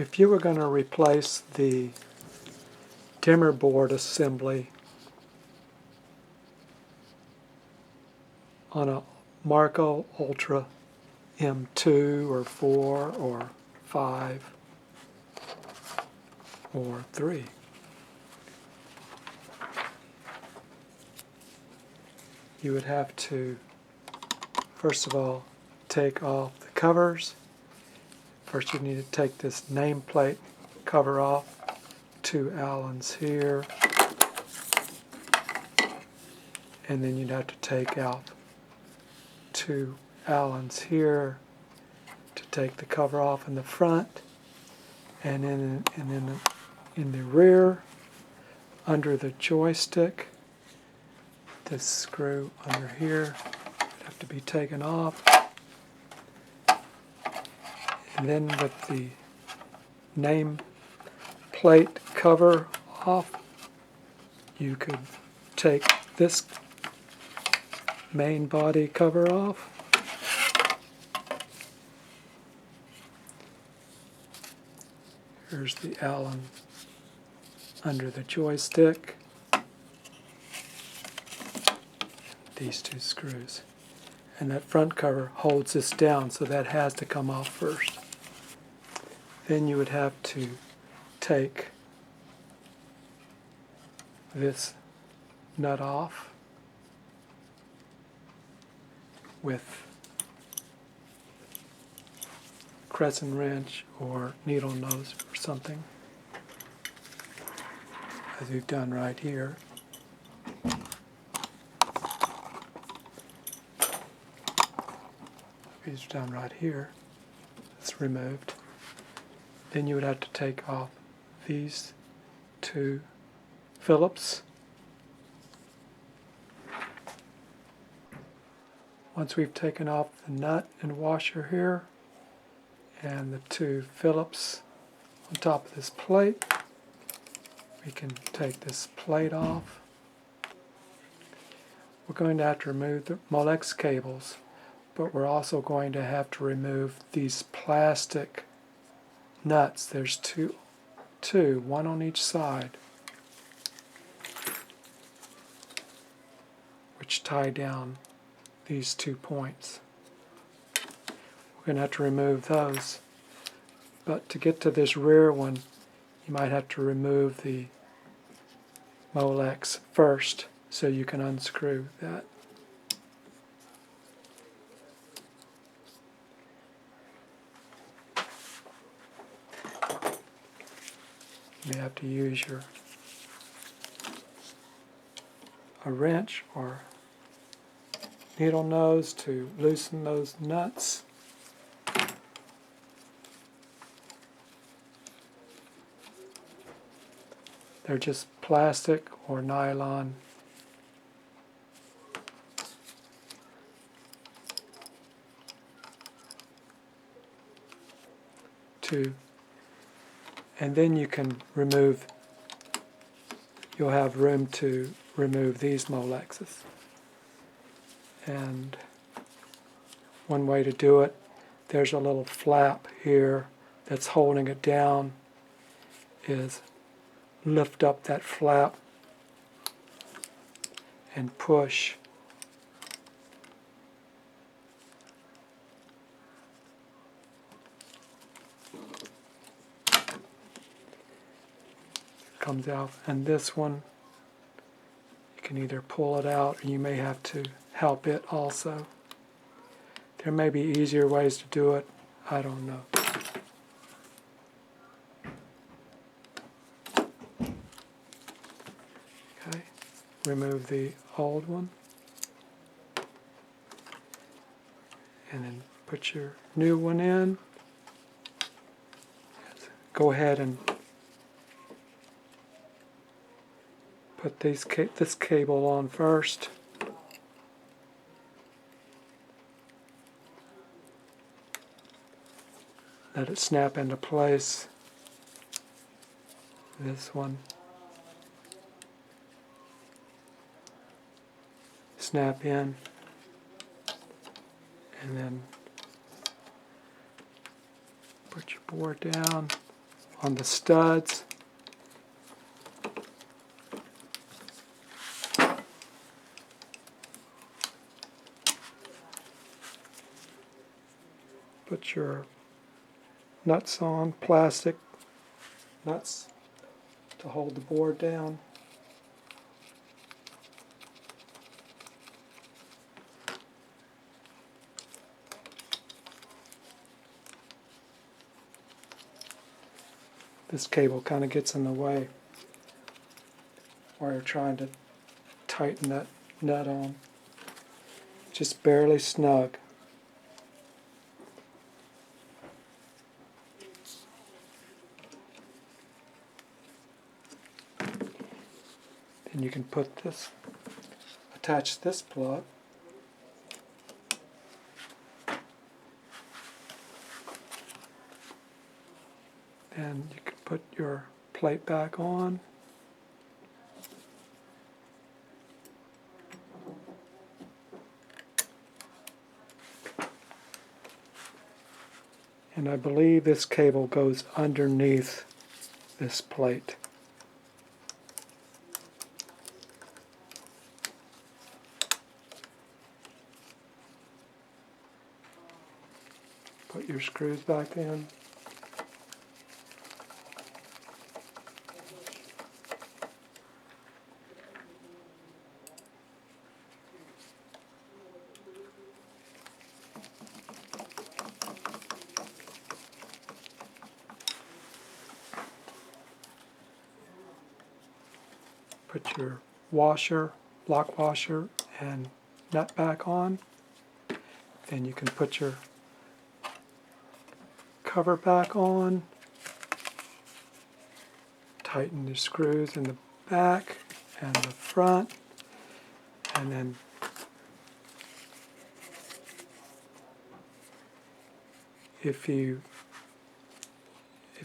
If you were going to replace the dimmer board assembly on a Marco Ultra M2 or 4 or 5 or 3, you would have to, first of all, take off the covers. First you need to take this nameplate cover off, 2 Allens here, and then you'd have to take out 2 Allens here to take the cover off in the front, and in the rear, under the joystick, this screw under here would have to be taken off. And then with the name plate cover off, you could take this main body cover off. Here's the Allen under the joystick. These 2 screws. And that front cover holds this down, so that has to come off first. Then you would have to take this nut off with crescent wrench or needle nose or something, as we've done right here. It's done right here. It's removed. Then you would have to take off these 2 Phillips. Once we've taken off the nut and washer here and the 2 Phillips on top of this plate, we can take this plate off. We're going to have to remove the Molex cables, but we're also going to have to remove these plastic nuts. There's two, one on each side, which tie down these 2 points. We're going to have to remove those. But to get to this rear one, you might have to remove the Molex first so you can unscrew that. You may have to use a wrench or needle nose to loosen those nuts. They're just plastic or nylon. And then you can remove, you'll have room to remove these Molexes. And one way to do it, there's a little flap here that's holding it down, is lift up that flap and push. Comes out, and this one you can either pull it out or you may have to help it also. There may be easier ways to do it, I don't know. Okay, remove the old one and then put your new one in. Go ahead and put this cable on first. Let it snap into place. This one. Snap in. And then put your board down. on the studs. Put your nuts on, plastic nuts to hold the board down. This cable kind of gets in the way while you're trying to tighten that nut on. Just barely snug. Then you can attach this plug. And you can put your plate back on. And I believe this cable goes underneath this plate. Put your screws back in. Put your washer, lock washer, and nut back on. Then you can put your cover back on. Tighten the screws in the back and the front. And then if you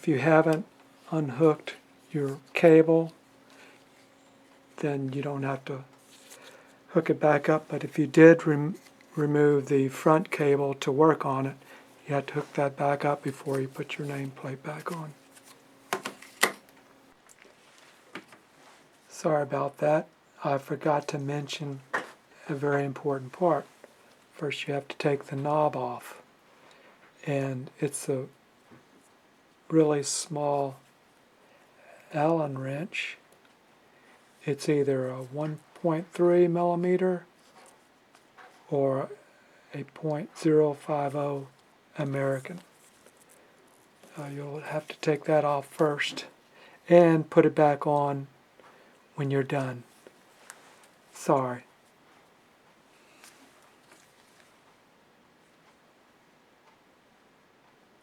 haven't unhooked your cable, then you don't have to hook it back up. But if you did remove the front cable to work on it, you have to hook that back up before you put your nameplate back on. Sorry about that. I forgot to mention a very important part. First you have to take the knob off. And it's a really small Allen wrench. It's either a 1.3 millimeter or a .050 American. You'll have to take that off first and put it back on when you're done. Sorry.